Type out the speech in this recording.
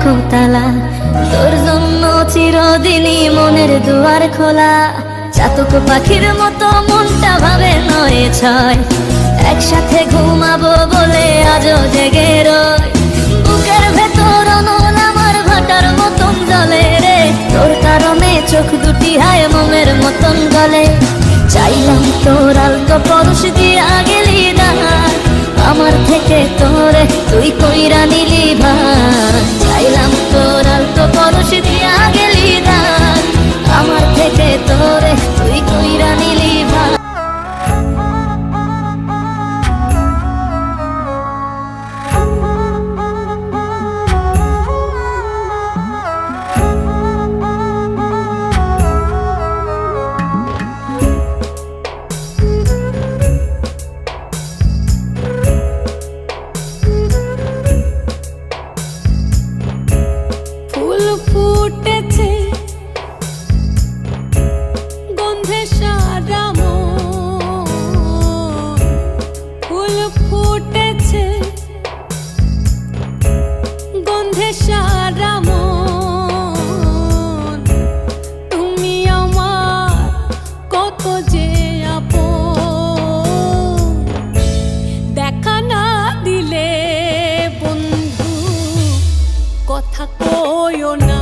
রাখো তালা, তোর জন্য চিরদিনই মনের দুয়ার খোলা। চাতক পাখির মতো মনটা ভাবে নয় ছয়, একসাথে ঘুমাবো বলে আজও জেগে রয়। বুকের ভেতর অনল আমার ভাটার মতন জলে রে, তোর কারণে চোখ দুটি হায় মোমের মতন গলে। চাইলাম তোর আলতো পরশ দিয়া গেলি দান, আমার থেকে তোরে তুই কইরা নিলি ভান। চাইলাম তোর আলতো পরশ দিয়া গেলি দান, আমার থেকে তোরে তুই কইরা নিলি ভান। ফুল ফুটেছে গন্ধে সারা মন, ফুল ফুটেছে গন্ধে সারা মন। তুমি আমার কত যে আপন, দেখা না দিলে বন্ধু কথা কইও না।